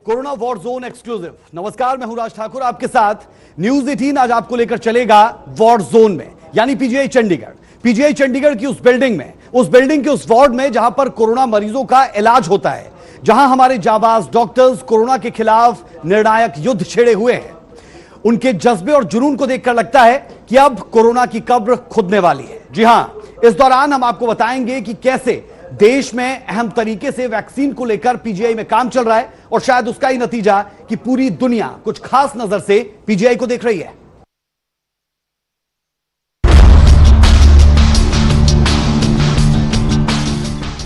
Corona war zone exclusive. नमस्कार, मैं हूं राज ठाकुर आपके साथ। न्यूज 18 आज आपको लेकर चलेगा वॉर जोन में, यानी पीजीआई चंडीगढ़। पीजीआई चंडीगढ़ की उस बिल्डिंग के उस वार्ड में जहां पर कोरोना मरीजों का इलाज होता है, जहां हमारे जाबाज डॉक्टर्स कोरोना के खिलाफ निर्णायक युद्ध छेड़े हुए हैं। उनके जज्बे और जुनून को देखकर लगता है कि अब कोरोना की कब्र खुदने वाली है। जी हां, इस दौरान हम आपको बताएंगे कि कैसे देश में अहम तरीके से वैक्सीन को लेकर पीजीआई में काम चल रहा है, और शायद उसका ही नतीजा कि पूरी दुनिया कुछ खास नजर से पीजीआई को देख रही है।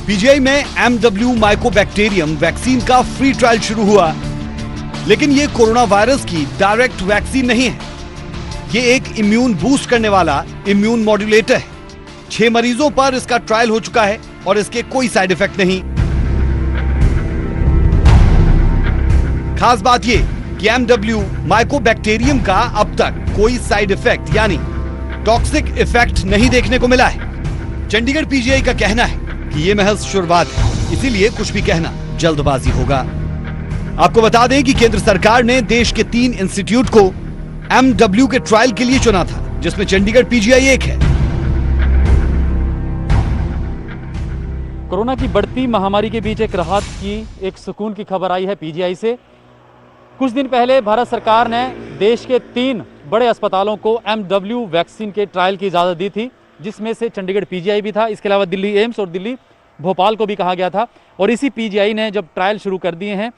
पीजीआई में MW माइकोबैक्टीरियम वैक्सीन का फ्री ट्रायल शुरू हुआ, लेकिन यह कोरोना वायरस की डायरेक्ट वैक्सीन नहीं है। यह एक इम्यून बूस्ट करने वाला इम्यून मॉड्यूलेटर है। 6 मरीजों पर इसका ट्रायल हो चुका है और इसके कोई साइड इफेक्ट नहीं। खास बात यह कि MW माइकोबैक्टीरियम का अब तक कोई साइड इफेक्ट यानी टॉक्सिक इफेक्ट नहीं देखने को मिला है। चंडीगढ़ पीजीआई का कहना है कि यह महज शुरुआत है, इसीलिए कुछ भी कहना जल्दबाजी होगा। आपको बता दें कि केंद्र सरकार ने देश के 3 इंस्टीट्यूट को MW के ट्रायल के लिए चुना था, जिसमें चंडीगढ़ पीजीआई एक है। कोरोना की बढ़ती महामारी के बीच एक राहत की, एक सुकून की खबर आई है पीजीआई से। कुछ दिन पहले भारत सरकार ने देश के 3 बड़े अस्पतालों को MW वैक्सीन के ट्रायल की इजाज़त दी थी, जिसमें से चंडीगढ़ पीजीआई भी था। इसके अलावा दिल्ली एम्स और दिल्ली भोपाल को भी कहा गया था। और इसी पीजीआई ने जब ट्रायल शुरू कर दिए हैं,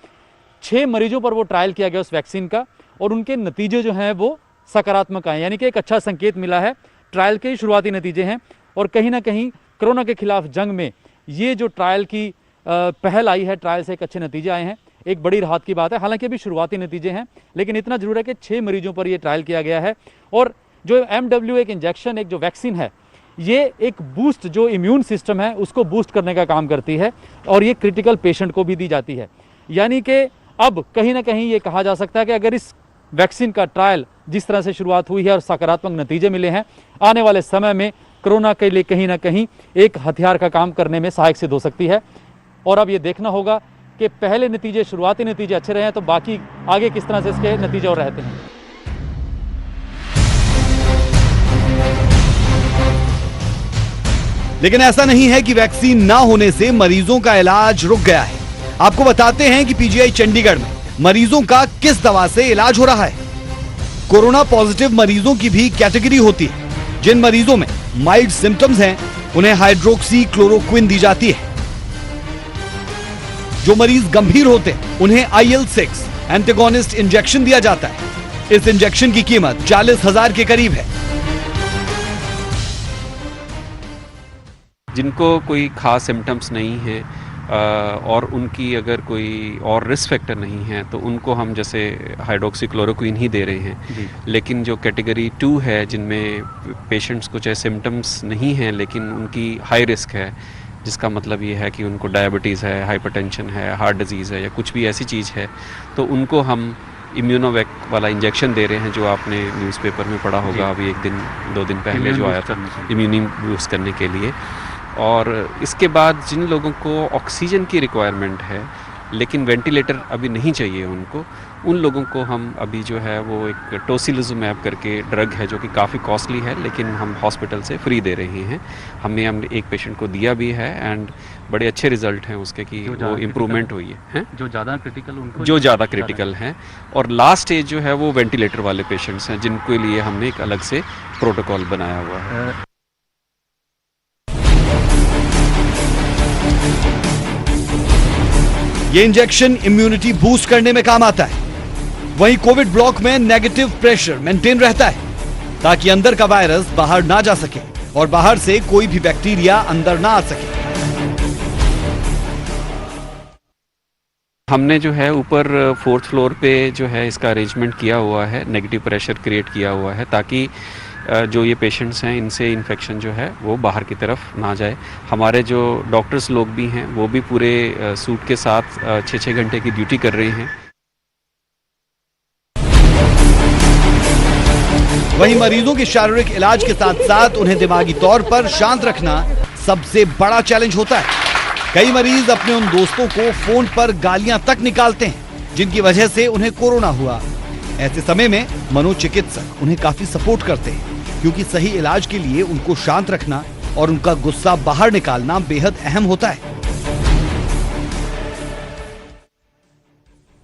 6 मरीजों पर वो ट्रायल किया गया उस वैक्सीन का, और उनके नतीजे जो हैं वो सकारात्मक आए, यानी कि एक अच्छा संकेत मिला है। ट्रायल के शुरुआती नतीजे हैं, और कहीं ना कहीं कोरोना के खिलाफ जंग में ये जो ट्रायल की पहल आई है, ट्रायल से एक अच्छे नतीजे आए हैं, एक बड़ी राहत की बात है। हालांकि अभी शुरुआती नतीजे हैं, लेकिन इतना जरूर है कि 6 मरीजों पर ये ट्रायल किया गया है। और जो MW एक इंजेक्शन, एक जो वैक्सीन है, ये एक बूस्ट, जो इम्यून सिस्टम है उसको बूस्ट करने का काम करती है, और ये क्रिटिकल पेशेंट को भी दी जाती है। यानी कि अब कहीं ना कहीं ये कहा जा सकता है कि अगर इस वैक्सीन का ट्रायल जिस तरह से शुरुआत हुई है और सकारात्मक नतीजे मिले हैं, आने वाले समय में कोरोना के लिए कहीं ना कहीं एक हथियार का काम करने में सहायक सिद्ध हो सकती है। और अब ये देखना होगा कि पहले नतीजे, शुरुआती नतीजे अच्छे रहे हैं, तो बाकी आगे किस तरह से इसके नतीजे और रहते हैं। लेकिन ऐसा नहीं है कि वैक्सीन ना होने से मरीजों का इलाज रुक गया है। आपको बताते हैं कि पीजीआई चंडीगढ़ में मरीजों का किस दवा से इलाज हो रहा है। कोरोना पॉजिटिव मरीजों की भी कैटेगरी होती है। जिन मरीजों में माइल्ड सिम्टम्स हैं, उन्हें हाइड्रोक्सी क्लोरोक्विन दी जाती है। जो मरीज गंभीर होते हैं, उन्हें IL-6 एंटागोनिस्ट इंजेक्शन दिया जाता है। इस इंजेक्शन की कीमत 40,000 के करीब है। जिनको कोई खास सिम्टम्स नहीं है और उनकी अगर कोई और रिस्क फैक्टर नहीं है, तो उनको हम जैसे हाइड्रोक्सी क्लोरोक्विन ही दे रहे हैं। लेकिन जो कैटेगरी 2 है, जिनमें पेशेंट्स को चाहे सिम्टम्स नहीं हैं लेकिन उनकी हाई रिस्क है, जिसका मतलब ये है कि उनको डायबिटीज़ है, हाइपरटेंशन है, हार्ट डिजीज़ है, या कुछ भी ऐसी चीज़ है, तो उनको हम इम्यूनोवैक वाला इंजेक्शन दे रहे हैं, जो आपने न्यूज़पेपर में पढ़ा होगा अभी 1 दिन 2 दिन पहले जो आया था, इम्यून बूस्ट करने के लिए। और इसके बाद जिन लोगों को ऑक्सीजन की रिक्वायरमेंट है लेकिन वेंटिलेटर अभी नहीं चाहिए उनको, उन लोगों को हम अभी जो है वो एक टोसिलिजुमैब करके ड्रग है, जो कि काफ़ी कॉस्टली है, लेकिन हम हॉस्पिटल से फ्री दे रहे हैं। हमने एक पेशेंट को दिया भी है, एंड बड़े अच्छे रिजल्ट हैं उसके, कि वो इम्प्रूवमेंट हुई है। जो ज़्यादा क्रिटिकल, उनको जो ज़्यादा क्रिटिकल हैं, और लास्ट स्टेज जो है वो वेंटिलेटर वाले पेशेंट्स हैं, जिनके लिए हमने एक अलग से प्रोटोकॉल बनाया हुआ है। ये इंजेक्शन इम्यूनिटी बूस्ट करने में काम आता है। वहीं कोविड ब्लॉक में नेगेटिव प्रेशर मेंटेन रहता है, ताकि अंदर का वायरस बाहर ना जा सके और बाहर से कोई भी बैक्टीरिया अंदर ना आ सके। हमने जो है ऊपर 4th फ्लोर पे जो है इसका अरेंजमेंट किया हुआ है, नेगेटिव प्रेशर क्रिएट किया हुआ है, ताकि जो ये पेशेंट्स हैं, इनसे इन्फेक्शन जो है वो बाहर की तरफ ना जाए। हमारे जो डॉक्टर्स लोग भी हैं, वो भी पूरे सूट के साथ 6-6 घंटे की ड्यूटी कर रहे हैं। वहीं मरीजों के शारीरिक इलाज के साथ साथ उन्हें दिमागी तौर पर शांत रखना सबसे बड़ा चैलेंज होता है। कई मरीज अपने उन दोस्तों को फोन पर गालियां तक निकालते हैं जिनकी वजह से उन्हें कोरोना हुआ। ऐसे समय में मनोचिकित्सक उन्हें काफी सपोर्ट करते हैं, क्योंकि सही इलाज के लिए उनको शांत रखना और उनका गुस्सा बाहर निकालना बेहद अहम होता है।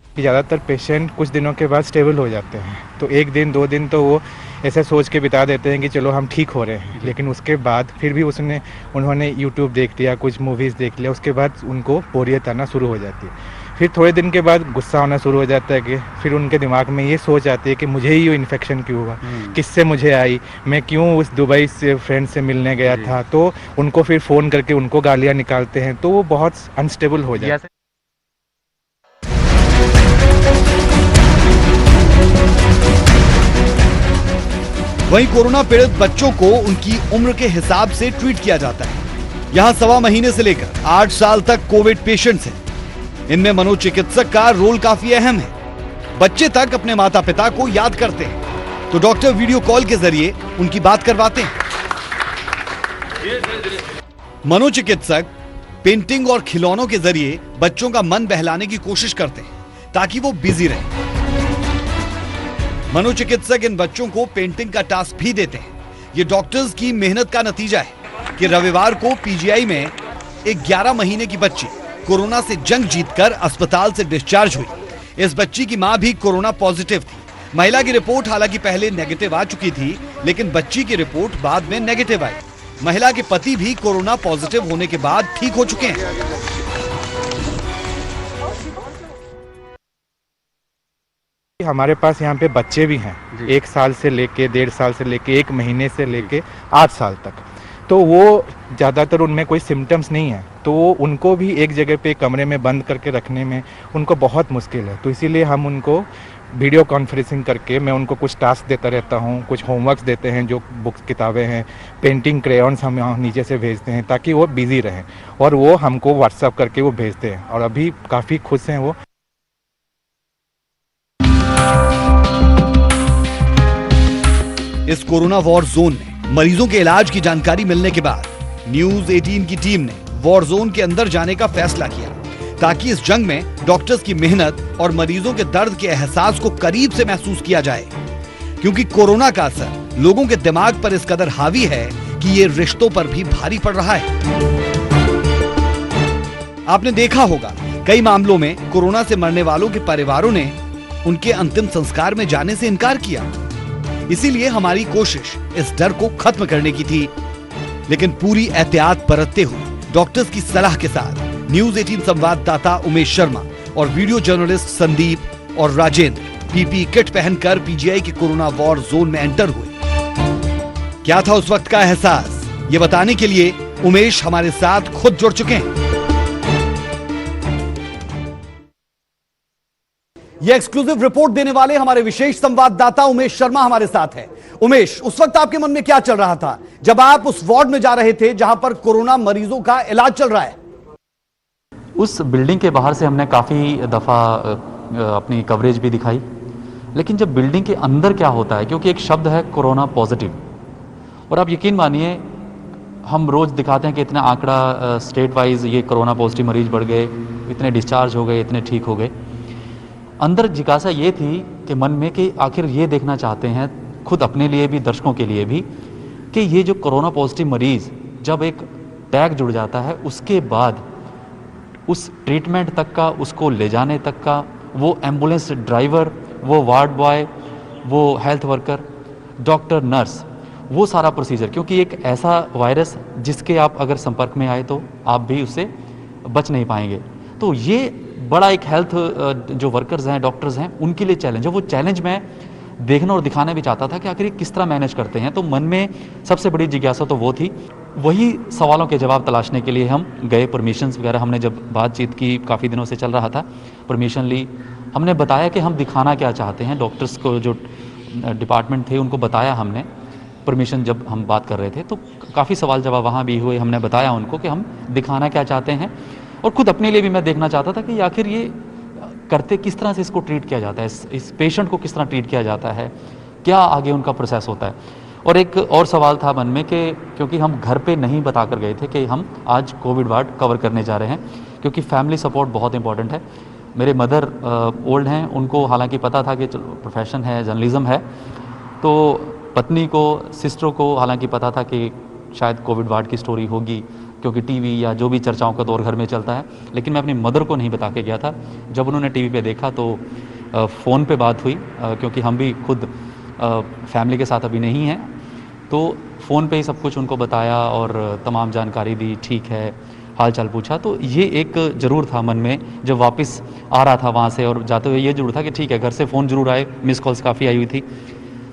ज़्यादातर पेशेंट कुछ दिनों के बाद स्टेबल हो जाते हैं, तो 1 दिन 2 दिन तो वो ऐसे सोच के बिता देते हैं कि चलो हम ठीक हो रहे हैं, लेकिन उसके बाद फिर भी उन्होंने यूट्यूब देख लिया, कुछ मूवीज़ देख लिया, उसके बाद उनको बोरियत आना शुरू हो जाती है। फिर थोड़े दिन के बाद गुस्सा आना शुरू हो जाता है कि फिर उनके दिमाग में ये सोच आती है कि मुझे ही ये इन्फेक्शन क्यों हुआ, किससे मुझे आई, मैं क्यों उस दुबई से फ्रेंड से मिलने गया था। तो उनको फिर फ़ोन करके उनको गालियाँ निकालते हैं, तो वो बहुत अनस्टेबल हो जाता है। वहीं कोरोना पीड़ित बच्चों को उनकी उम्र के हिसाब से ट्रीट किया जाता है। यहाँ 1.25 महीने से लेकर 8 साल तक कोविड पेशेंट्स हैं। इनमें मनोचिकित्सक का रोल काफी अहम है। बच्चे तक अपने माता पिता को याद करते हैं, तो डॉक्टर वीडियो कॉल के जरिए उनकी बात करवाते हैं। मनोचिकित्सक पेंटिंग और खिलौनों के जरिए बच्चों का मन बहलाने की कोशिश करते हैं, ताकि वो बिजी रहे। मनोचिकित्सक इन बच्चों को पेंटिंग का टास्क भी देते हैं। ये डॉक्टर्स की मेहनत का नतीजा है कि रविवार को पीजीआई में एक 11 महीने की बच्ची कोरोना से जंग जीतकर अस्पताल से डिस्चार्ज हुई। इस बच्ची की मां भी कोरोना पॉजिटिव थी। महिला की रिपोर्ट हालांकि पहले नेगेटिव आ चुकी थी, लेकिन बच्ची की रिपोर्ट बाद में नेगेटिव आई। महिला के पति भी कोरोना पॉजिटिव होने के बाद ठीक हो चुके हैं। हमारे पास यहाँ पे बच्चे भी हैं, 1 साल से लेके 1.5 साल से लेके 1 महीने से लेके 8 साल तक। तो वो ज़्यादातर उनमें कोई सिम्टम्स नहीं है, तो उनको भी एक जगह पे कमरे में बंद करके रखने में उनको बहुत मुश्किल है। तो इसीलिए हम उनको वीडियो कॉन्फ्रेंसिंग करके मैं उनको कुछ टास्क देता रहता हूँ, कुछ होमवर्क्स देते हैं, जो बुक्स किताबें हैं, पेंटिंग क्रेयॉन्स हम यहाँ नीचे से भेजते हैं, ताकि वो बिजी रहें, और वो हमको व्हाट्सअप करके वो भेजते हैं, और अभी काफ़ी खुश हैं वो। इस कोरोना वॉर जोन में मरीजों के इलाज की जानकारी मिलने के बाद न्यूज 18 की टीम ने वॉर जोन के अंदर जाने का फैसला किया, ताकि इस जंग में डॉक्टर्स की मेहनत और मरीजों के दर्द के एहसास को करीब से महसूस किया जाए। क्योंकि कोरोना का असर लोगों के दिमाग पर इस कदर हावी है कि ये रिश्तों पर भी भारी पड़ रहा है। आपने देखा होगा, कई मामलों में कोरोना से मरने वालों के परिवारों ने उनके अंतिम संस्कार में जाने से इनकार किया। इसीलिए हमारी कोशिश इस डर को खत्म करने की थी, लेकिन पूरी एहतियात बरतते हुए डॉक्टर्स की सलाह के साथ न्यूज 18 संवाददाता उमेश शर्मा और वीडियो जर्नलिस्ट संदीप और राजेंद्र पीपी किट पहनकर पीजीआई के कोरोना वॉर जोन में एंटर हुए। क्या था उस वक्त का एहसास, ये बताने के लिए उमेश हमारे साथ खुद जुड़ चुके हैं। ये एक्सक्लूसिव रिपोर्ट देने वाले हमारे विशेष संवाददाता उमेश शर्मा हमारे साथ हैं। उमेश, उस वक्त आपके मन में क्या चल रहा था जब आप उस वार्ड में जा रहे थे जहां पर कोरोना मरीजों का इलाज चल रहा है? उस बिल्डिंग के बाहर से हमने काफ़ी दफ़ा अपनी कवरेज भी दिखाई, लेकिन जब बिल्डिंग के अंदर क्या होता है, क्योंकि एक शब्द है कोरोना पॉजिटिव, और आप यकीन मानिए हम रोज़ दिखाते हैं कि इतना आंकड़ा स्टेट वाइज ये कोरोना पॉजिटिव मरीज बढ़ गए, इतने डिस्चार्ज हो गए, इतने ठीक हो गए। अंदर जिज्ञासा ये थी कि मन में कि आखिर ये देखना चाहते हैं, खुद अपने लिए भी दर्शकों के लिए भी, कि ये जो कोरोना पॉजिटिव मरीज़ जब एक टैग जुड़ जाता है, उसके बाद उस ट्रीटमेंट तक का, उसको ले जाने तक का, वो एम्बुलेंस ड्राइवर, वो वार्ड बॉय, वो हेल्थ वर्कर, डॉक्टर, नर्स, वो सारा प्रोसीजर, क्योंकि एक ऐसा वायरस जिसके आप अगर संपर्क में आए तो आप भी उससे बच नहीं पाएंगे। तो ये बड़ा एक हेल्थ जो वर्कर्स हैं, डॉक्टर्स हैं, उनके लिए चैलेंज है। वो चैलेंज मैं देखना और दिखाना भी चाहता था कि आखिर किस तरह मैनेज करते हैं। तो मन में सबसे बड़ी जिज्ञासा तो वो थी। वही सवालों के जवाब तलाशने के लिए हम गए। परमिशंस वगैरह हमने जब बातचीत की, काफ़ी दिनों से चल रहा था, परमिशन ली, हमने बताया कि हम दिखाना क्या चाहते हैं। डॉक्टर्स को जो डिपार्टमेंट थे उनको बताया हमने, परमिशन जब हम बात कर रहे थे तो काफ़ी सवाल जवाब वहाँ भी हुए। हमने बताया उनको कि हम दिखाना क्या चाहते हैं, और खुद अपने लिए भी मैं देखना चाहता था कि आखिर ये करते किस तरह से, इसको ट्रीट किया जाता है, इस पेशेंट को किस तरह ट्रीट किया जाता है, क्या आगे उनका प्रोसेस होता है। और एक और सवाल था मन में कि क्योंकि हम घर पे नहीं बता कर गए थे कि हम आज कोविड वार्ड कवर करने जा रहे हैं, क्योंकि फैमिली सपोर्ट बहुत इंपॉर्टेंट है। मेरे मदर ओल्ड हैं, उनको हालांकि पता था कि चलो प्रोफेशन है, जर्नलिज्म है, तो पत्नी को, सिस्टरों को हालांकि पता था कि शायद कोविड वार्ड की स्टोरी होगी, क्योंकि टीवी या जो भी चर्चाओं का दौर घर में चलता है। लेकिन मैं अपनी मदर को नहीं बता के गया था। जब उन्होंने टीवी पे देखा तो फ़ोन पे बात हुई, क्योंकि हम भी खुद फैमिली के साथ अभी नहीं हैं, तो फ़ोन पे ही सब कुछ उनको बताया और तमाम जानकारी दी, ठीक है, हाल चाल पूछा। तो ये एक ज़रूर था मन में जब वापस आ रहा था वहाँ से, और जाते हुए ये ज़रूर था कि ठीक है, घर से फ़ोन ज़रूर आए, मिस कॉल्स काफ़ी आई हुई थी।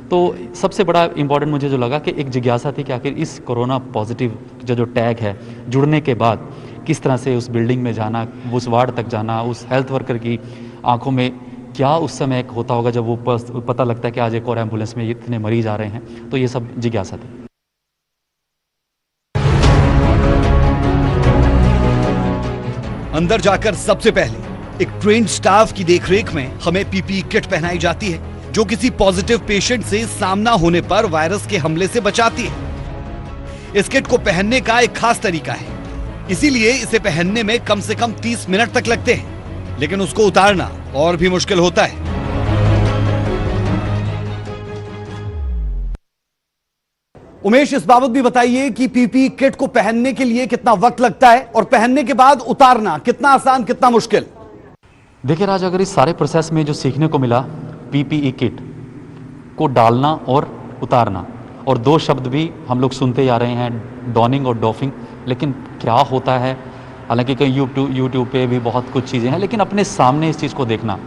तो सबसे बड़ा इम्पॉर्टेंट मुझे जो लगा कि एक जिज्ञासा थी कि आखिर इस कोरोना पॉजिटिव जो टैग है जुड़ने के बाद किस तरह से उस बिल्डिंग में जाना, उस वार्ड तक जाना, उस हेल्थ वर्कर की आंखों में क्या उस समय एक होता होगा जब वो पता लगता है कि आज एक और एम्बुलेंस में इतने मरीज आ रहे हैं। तो ये सब जिज्ञासा थी। अंदर जाकर सबसे पहले एक ट्रेन्ड स्टाफ की देखरेख में हमें पीपीई किट पहनाई जाती है, जो किसी पॉजिटिव पेशेंट से सामना होने पर वायरस के हमले से बचाती है। इस किट को पहनने का एक खास तरीका है, इसीलिए इसे पहनने में कम से कम 30 मिनट तक लगते हैं, लेकिन उसको उतारना और भी मुश्किल होता है। उमेश, इस बाबत भी बताइए कि पीपीई किट को पहनने के लिए कितना वक्त लगता है और पहनने के बाद उतारना कितना आसान, कितना मुश्किल? देखिए राज, अगर इस सारे प्रोसेस में जो सीखने को मिला, पीपीई किट को डालना और उतारना, और दो शब्द भी हम लोग सुनते आ रहे हैं, डॉनिंग और डॉफिंग, लेकिन क्या होता है, हालांकि कहीं यूट्यूब पे भी बहुत कुछ चीज़ें हैं, लेकिन अपने सामने इस चीज़ को देखना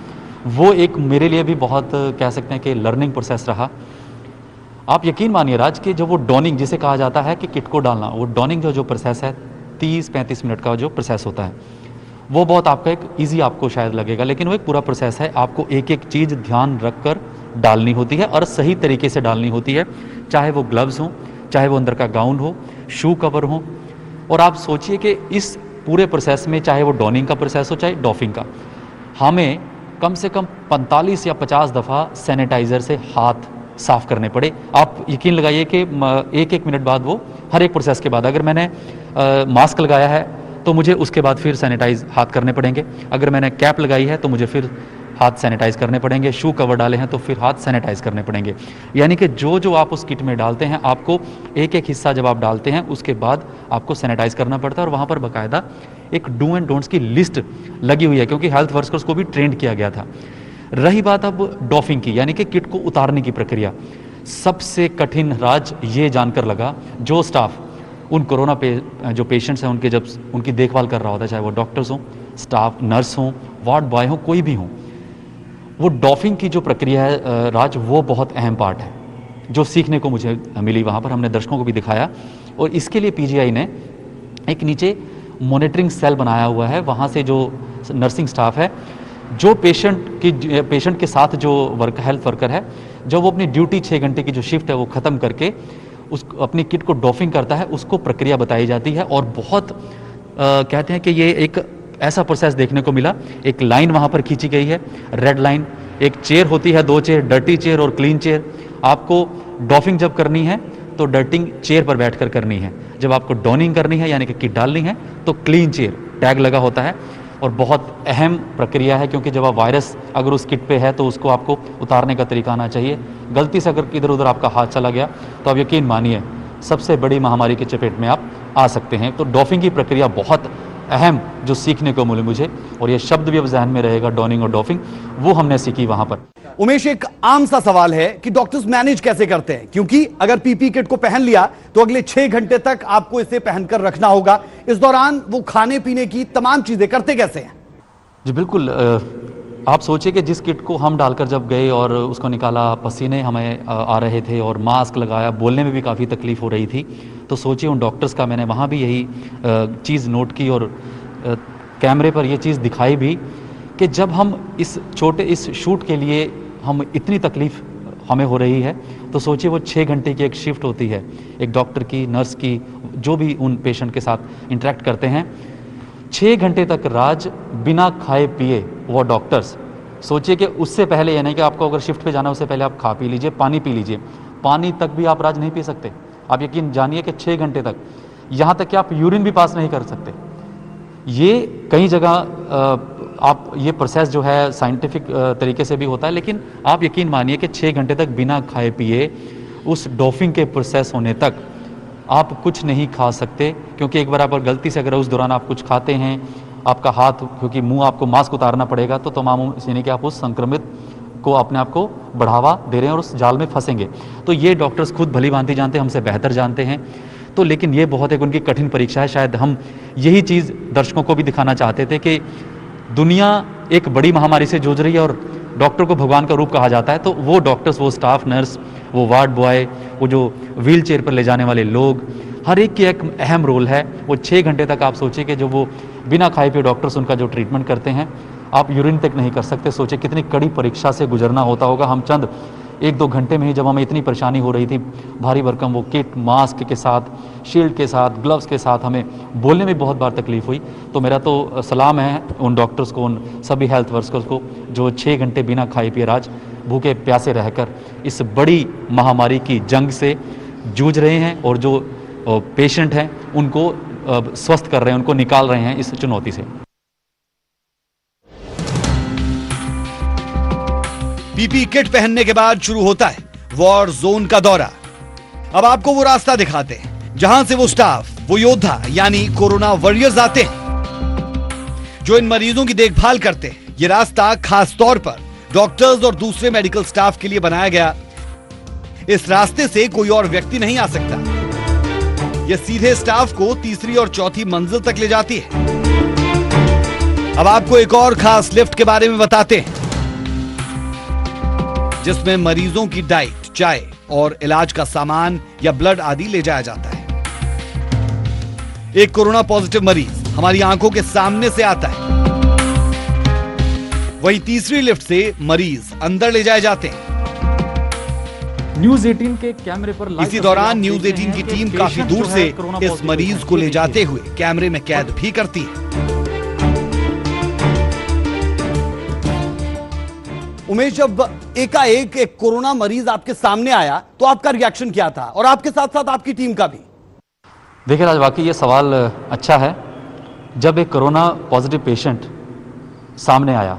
वो एक मेरे लिए भी बहुत कह सकते हैं कि लर्निंग प्रोसेस रहा। आप यकीन मानिए राज कि जो वो डॉनिंग जिसे कहा जाता है कि किट को डालना, वो डॉनिंग जो प्रोसेस है 30-35 मिनट का जो प्रोसेस होता है, वो बहुत आपका एक ईजी आपको शायद लगेगा, लेकिन वो एक पूरा प्रोसेस है। आपको एक एक चीज़ ध्यान रख कर डालनी होती है और सही तरीके से डालनी होती है, चाहे वो ग्लव्स हों, चाहे वो अंदर का गाउन हो, शू कवर हो। और आप सोचिए कि इस पूरे प्रोसेस में, चाहे वो डॉनिंग का प्रोसेस हो चाहे डॉफिंग का, हमें कम से कम 45 या 50 दफ़ा सैनिटाइज़र से हाथ साफ़ करने पड़े। आप यकीन लगाइए कि एक मिनट बाद, वो हर एक प्रोसेस के बाद, अगर मैंने मास्क लगाया है तो मुझे उसके बाद फिर सैनिटाइज हाथ करने पड़ेंगे, अगर मैंने कैप लगाई है तो मुझे फिर हाथ सैनिटाइज करने पड़ेंगे, शू कवर डाले हैं तो फिर हाथ सैनिटाइज करने पड़ेंगे। यानी कि जो आप उस किट में डालते हैं, आपको एक एक हिस्सा जब आप डालते हैं उसके बाद आपको सैनिटाइज करना पड़ता है, और वहाँ पर बाकायदा एक डू एंड डोंट्स की लिस्ट लगी हुई है, क्योंकि हेल्थ वर्कर्स को भी ट्रेंड किया गया था। रही बात अब डॉफिंग की, यानी कि किट को उतारने की प्रक्रिया, सबसे कठिन राज ये जानकर लगा, जो स्टाफ उन कोरोना जो पेशेंट्स हैं उनके जब उनकी देखभाल कर रहा होता है, चाहे वो डॉक्टर्स हों, स्टाफ नर्स हों, वार्ड बॉय हों, कोई भी हों, वो डॉफिंग की जो प्रक्रिया है राज, वो बहुत अहम पार्ट है जो सीखने को मुझे मिली। वहाँ पर हमने दर्शकों को भी दिखाया, और इसके लिए पीजीआई ने एक नीचे मॉनिटरिंग सेल बनाया हुआ है। वहाँ से जो नर्सिंग स्टाफ है, जो पेशेंट के साथ जो हेल्थ वर्कर है, जब वो अपनी ड्यूटी 6 घंटे की जो शिफ्ट है वो ख़त्म करके उस अपनी किट को डॉफिंग करता है, उसको प्रक्रिया बताई जाती है। और बहुत कहते हैं कि ये एक ऐसा प्रोसेस देखने को मिला। एक लाइन वहाँ पर खींची गई है, रेड लाइन, एक चेयर होती है, 2 चेयर, डर्टी चेयर और क्लीन चेयर। आपको डॉफिंग जब करनी है तो डर्टिंग चेयर पर बैठकर करनी है, जब आपको डॉनिंग करनी है यानी कि किट डालनी है तो क्लीन चेयर टैग लगा होता है। और बहुत अहम प्रक्रिया है, क्योंकि जब आप वायरस अगर उस किट पे है तो उसको आपको उतारने का तरीका आना चाहिए। गलती से अगर इधर उधर आपका हाथ चला गया तो आप यकीन मानिए सबसे बड़ी महामारी की चपेट में आप आ सकते हैं। तो डॉफिंग की प्रक्रिया बहुत अहम जो सीखने को मिली मुझे, और ये शब्द भी अब जहन में रहेगा, डॉनिंग और डॉफिंग, वो हमने सीखी वहाँ पर। उमेश, एक आम सा सवाल है कि डॉक्टर्स मैनेज कैसे करते हैं, क्योंकि अगर पीपीई किट को पहन लिया तो अगले 6 घंटे तक आपको इसे पहनकर रखना होगा। इस दौरान वो खाने पीने की तमाम चीजें करते कैसे हैं? जी बिल्कुल, आप सोचिए कि जिस किट को हम डालकर जब गए और उसको निकाला, पसीने हमें आ रहे थे और मास्क लगाया, बोलने में भी काफ़ी तकलीफ़ हो रही थी। तो सोचिए उन डॉक्टर्स का, मैंने वहाँ भी यही चीज़ नोट की और कैमरे पर ये चीज़ दिखाई भी कि जब हम इस शूट के लिए हम इतनी तकलीफ़ हमें हो रही है, तो सोचिए वो 6 घंटे की एक शिफ्ट होती है, एक डॉक्टर की, नर्स की, जो भी उन पेशेंट के साथ इंटरेक्ट करते हैं, 6 घंटे तक राज बिना खाए पिए वो डॉक्टर्स। सोचिए कि उससे पहले, यानी कि आपको अगर शिफ्ट पे जाना है उससे पहले आप खा पी लीजिए, पानी पी लीजिए, पानी तक भी आप राज नहीं पी सकते। आप यकीन जानिए कि 6 घंटे तक, यहाँ तक कि आप यूरिन भी पास नहीं कर सकते। ये कई जगह आप ये प्रोसेस जो है साइंटिफिक तरीके से भी होता है, लेकिन आप यकीन मानिए कि 6 घंटे तक बिना खाए पिए उस डॉफिंग के प्रोसेस होने तक आप कुछ नहीं खा सकते, क्योंकि एक बार आप गलती से अगर उस दौरान आप कुछ खाते हैं, आपका हाथ, क्योंकि मुंह आपको मास्क उतारना पड़ेगा, तो तमाम यानी कि आप उस संक्रमित को अपने आप को बढ़ावा दे रहे हैं और उस जाल में फंसेंगे। तो ये डॉक्टर्स खुद भली भांति जानते हैं, हमसे बेहतर जानते हैं। तो लेकिन ये बहुत एक उनकी कठिन परीक्षा है। शायद हम यही चीज़ दर्शकों को भी दिखाना चाहते थे कि दुनिया एक बड़ी महामारी से जूझ रही है और डॉक्टर को भगवान का रूप कहा जाता है। तो वो डॉक्टर्स, वो स्टाफ नर्स, वो वार्ड बॉय, वो जो व्हील चेयर पर ले जाने वाले लोग, हर एक की एक अहम रोल है। वो 6 घंटे तक आप सोचिए कि जो वो बिना खाए पिए डॉक्टर्स उनका जो ट्रीटमेंट करते हैं, आप यूरिन तक नहीं कर सकते। सोचिए कितनी कड़ी परीक्षा से गुजरना होता होगा। हम चंद 1-2 घंटे में ही, जब हमें इतनी परेशानी हो रही थी, भारी भरकम वो किट, मास्क के साथ, शील्ड के साथ, ग्लव्स के साथ, हमें बोलने में बहुत बार तकलीफ हुई। तो मेरा तो सलाम है उन डॉक्टर्स को, उन सभी हेल्थ वर्कर्स को जो 6 घंटे बिना खाए पिए राज भूखे प्यासे रहकर इस बड़ी महामारी की जंग से जूझ रहे हैं और जो पेशेंट हैं उनको स्वस्थ कर रहे हैं, उनको निकाल रहे हैं इस चुनौती से। पीपी किट पहनने के बाद शुरू होता है वॉर जोन का दौरा। अब आपको वो रास्ता दिखाते हैं जहां से वो स्टाफ, वो योद्धा यानी कोरोना वॉरियर्स आते हैं जो इन मरीजों की देखभाल करते हैं। ये रास्ता खास तौर पर डॉक्टर्स और दूसरे मेडिकल स्टाफ के लिए बनाया गया। इस रास्ते से कोई और व्यक्ति नहीं आ सकता। यह सीधे स्टाफ को तीसरी और चौथी मंजिल तक ले जाती है। अब आपको एक और खास लिफ्ट के बारे में बताते हैं जिसमें मरीजों की डाइट, चाय और इलाज का सामान या ब्लड आदि ले जाया जाता है। एक कोरोना पॉजिटिव मरीज हमारी आंखों के सामने से आता है, वहीं तीसरी लिफ्ट से मरीज अंदर ले जाए जाते हैं। न्यूज 18 के कैमरे पर इसी दौरान न्यूज 18 की टीम काफी दूर से इस मरीज को ले जाते हुए कैमरे में कैद भी करती है। उमेश, जब एकाएक एक कोरोना मरीज आपके सामने आया तो आपका रिएक्शन क्या था, और आपके साथ साथ आपकी टीम का भी? देखिए राज, वाकई ये सवाल अच्छा है। जब एक कोरोना पॉजिटिव पेशेंट सामने आया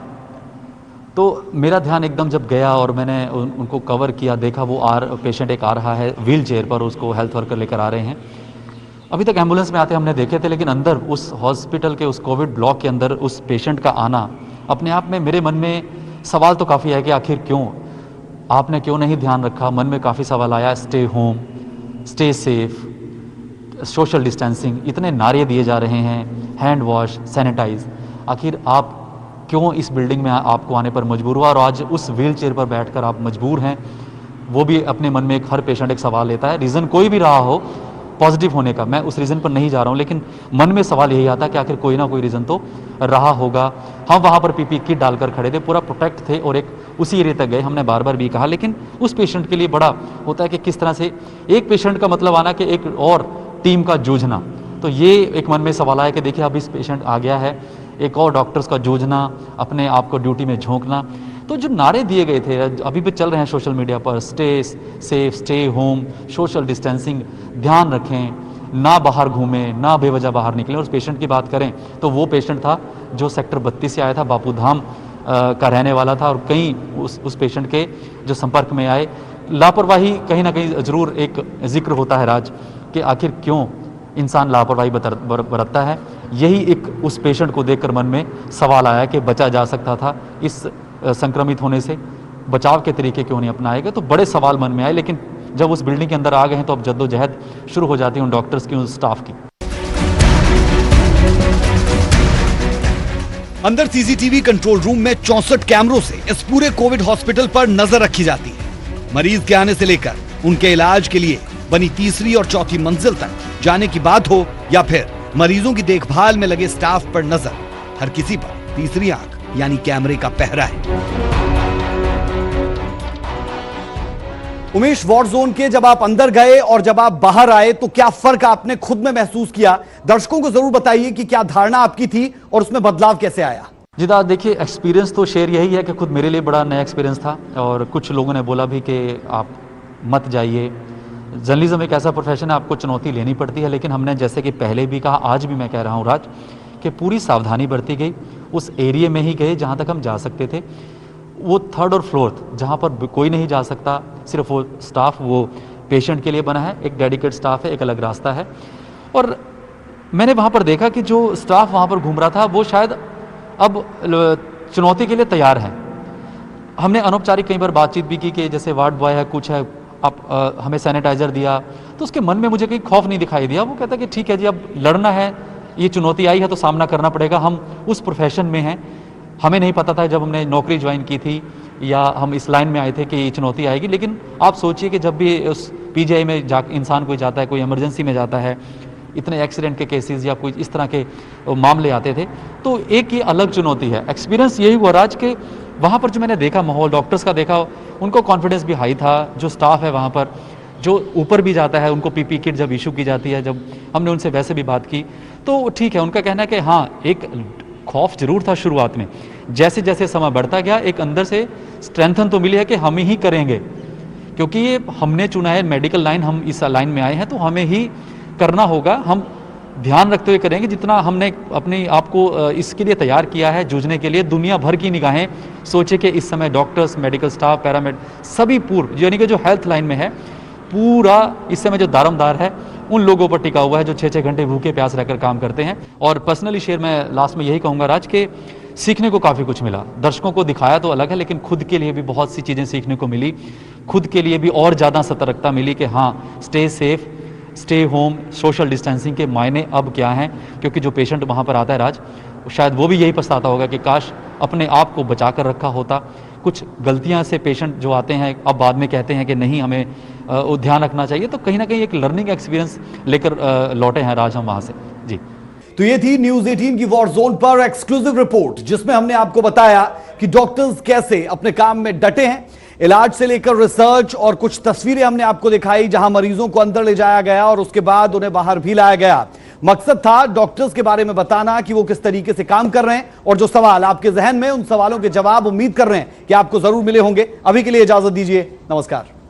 तो मेरा ध्यान एकदम जब गया और मैंने उनको कवर किया, देखा वो पेशेंट एक आ रहा है व्हील चेयर पर, उसको हेल्थ वर्कर लेकर आ रहे हैं। अभी तक एम्बुलेंस में आते हमने देखे थे, लेकिन अंदर उस हॉस्पिटल के उस कोविड ब्लॉक के अंदर उस पेशेंट का आना अपने आप में मेरे मन में सवाल तो काफ़ी है कि आखिर क्यों, आपने क्यों नहीं ध्यान रखा। मन में काफ़ी सवाल आया। Stay home, stay safe, social distancing, इतने नारे दिए जा रहे हैं, हैंड वॉश, सैनिटाइज, आखिर आप क्यों इस बिल्डिंग में आपको आने पर मजबूर हुआ, और आज उस व्हील चेयर पर बैठकर आप मजबूर हैं। वो भी अपने मन में हर पेशेंट एक सवाल लेता है, रीज़न कोई भी रहा हो पॉजिटिव होने का, मैं उस रीज़न पर नहीं जा रहा हूँ, लेकिन मन में सवाल यही आता कि आखिर कोई ना कोई रीज़न तो रहा होगा। हम वहाँ पर पीपी किट डालकर खड़े थे, पूरा प्रोटेक्ट थे और एक उसी एरिया तक गए, हमने बार बार भी कहा, लेकिन उस पेशेंट के लिए बड़ा होता है कि किस तरह से एक पेशेंट का मतलब आना कि एक और टीम का जूझना। तो ये एक मन में सवाल आया कि देखिए अब इस पेशेंट आ गया है, एक और डॉक्टर्स का जूझना, अपने आप को ड्यूटी में झोंकना। तो जो नारे दिए गए थे अभी भी चल रहे हैं सोशल मीडिया पर, stay safe, stay home, social distancing, ध्यान रखें, ना बाहर घूमें, ना बेवजह बाहर निकलें। और उस पेशेंट की बात करें तो वो पेशेंट था जो सेक्टर 32 से आया था, बापू धाम का रहने वाला था, और कई उस पेशेंट के जो संपर्क में आए। लापरवाही कहीं ना कहीं ज़रूर एक जिक्र होता है राज कि आखिर क्यों इंसान लापरवाही बरतता है। यही एक उस पेशेंट को देखकर मन में सवाल आया कि बचा जा सकता था इस संक्रमित होने से, बचाव के तरीके क्यों नहीं अपनाए गए। तो बड़े सवाल मन में आए, लेकिन जब उस बिल्डिंग के अंदर आ गए हैं तो अब जद्दोजहद शुरू हो जाती है उन डॉक्टर्स की, उन स्टाफ की। अंदर सीसीटीवी कंट्रोल रूम में 64 कैमरों से इस पूरे कोविड हॉस्पिटल पर नजर रखी जाती है। मरीज के आने से लेकर उनके इलाज के लिए बनी तीसरी और चौथी मंजिल तक जाने की बात हो, या फिर मरीजों की देखभाल में लगे स्टाफ पर नजर, हर किसी पर तीसरी आंख यानी कैमरे का पहरा है। उमेश, वॉर जोन के जब आप अंदर गए और जब आप बाहर आए तो क्या फर्क आपने खुद में महसूस किया? दर्शकों को जरूर बताइए कि क्या धारणा आपकी थी और उसमें बदलाव कैसे आया। जी दादा, देखिए एक्सपीरियंस तो शेयर यही है कि खुद मेरे लिए बड़ा नया एक्सपीरियंस था, और कुछ लोगों ने बोला भी कि आप मत जाइए। जर्नलिज्म एक ऐसा प्रोफेशन है, आपको चुनौती लेनी पड़ती है, लेकिन हमने जैसे कि पहले भी कहा, आज भी मैं कह रहा हूँ राज, कि पूरी सावधानी बरती गई। उस एरिया में ही गए जहाँ तक हम जा सकते थे। वो थर्ड और फोर्थ जहाँ पर कोई नहीं जा सकता, सिर्फ वो स्टाफ वो पेशेंट के लिए बना है, एक डेडिकेट स्टाफ है, एक अलग रास्ता है। और मैंने वहाँ पर देखा कि जो स्टाफ वहाँ पर घूम रहा था वो शायद अब चुनौती के लिए तैयार है। हमने अनौपचारिक कई बार बातचीत भी की कि जैसे वार्ड बॉय है, कुछ है, आप हमें सैनिटाइज़र दिया, तो उसके मन में मुझे कोई खौफ नहीं दिखाई दिया। वो कहता कि ठीक है जी, अब लड़ना है, ये चुनौती आई है तो सामना करना पड़ेगा, हम उस प्रोफेशन में हैं। हमें नहीं पता था जब हमने नौकरी ज्वाइन की थी या हम इस लाइन में आए थे कि ये चुनौती आएगी। लेकिन आप सोचिए कि जब भी उस पीजीआई में जा इंसान कोई जाता है, कोई इमरजेंसी में जाता है, इतने एक्सीडेंट के केसेस या कोई इस तरह के मामले आते थे, तो एक ये अलग चुनौती है। एक्सपीरियंस यही हुआ राज के वहाँ पर जो मैंने देखा माहौल, डॉक्टर्स का देखा, उनको कॉन्फिडेंस भी हाई था। जो स्टाफ है वहाँ पर, जो ऊपर भी जाता है, उनको पीपी किट जब इशू की जाती है, जब हमने उनसे वैसे भी बात की तो ठीक है, उनका कहना है कि हाँ, एक खौफ जरूर था शुरुआत में। जैसे जैसे समय बढ़ता गया एक अंदर से स्ट्रेंथन तो मिली है कि हम ही करेंगे, क्योंकि ये हमने चुना है मेडिकल लाइन, हम इस लाइन में आए हैं तो हमें ही करना होगा। हम ध्यान रखते हुए करेंगे, जितना हमने अपने आप को इसके लिए तैयार किया है जूझने के लिए। दुनिया भर की निगाहें सोचे कि इस समय डॉक्टर्स, मेडिकल स्टाफ, पैरामेड सभी पूर्व यानी कि जो हेल्थ लाइन में है पूरा इस समय जो दारोमदार है उन लोगों पर टिका हुआ है जो 6-6 घंटे भूखे प्यास रहकर काम करते हैं। और पर्सनली शेयर मैं लास्ट में यही कहूँगा राज के सीखने को काफ़ी कुछ मिला। दर्शकों को दिखाया तो अलग है, लेकिन खुद के लिए भी बहुत सी चीज़ें सीखने को मिली। खुद के लिए भी और ज़्यादा सतर्कता मिली कि हाँ, stay safe, stay home, social distancing के मायने अब क्या हैं। क्योंकि जो पेशेंट वहाँ पर आता है राज, शायद वो भी यही पछताता होगा कि काश अपने आप को बचा कर रखा होता। कुछ गलतियां से पेशेंट जो आते हैं अब बाद में कहते हैं कि नहीं, हमें ध्यान रखना चाहिए। तो कहीं ना कहीं एक लर्निंग एक्सपीरियंस लेकर लौटे हैं राज हम वहाँ से। जी, तो ये थी न्यूज 18 की वॉर जोन पर एक्सक्लूसिव रिपोर्ट, जिसमें हमने आपको बताया कि डॉक्टर्स कैसे अपने काम में डटे हैं। इलाज से लेकर रिसर्च और कुछ तस्वीरें हमने आपको दिखाई जहां मरीजों को अंदर ले जाया गया और उसके बाद उन्हें बाहर भी लाया गया। मकसद था डॉक्टर्स के बारे में बताना कि वो किस तरीके से काम कर रहे हैं, और जो सवाल आपके जहन में, उन सवालों के जवाब उम्मीद कर रहे हैं कि आपको जरूर मिले होंगे। अभी के लिए इजाजत दीजिए, नमस्कार।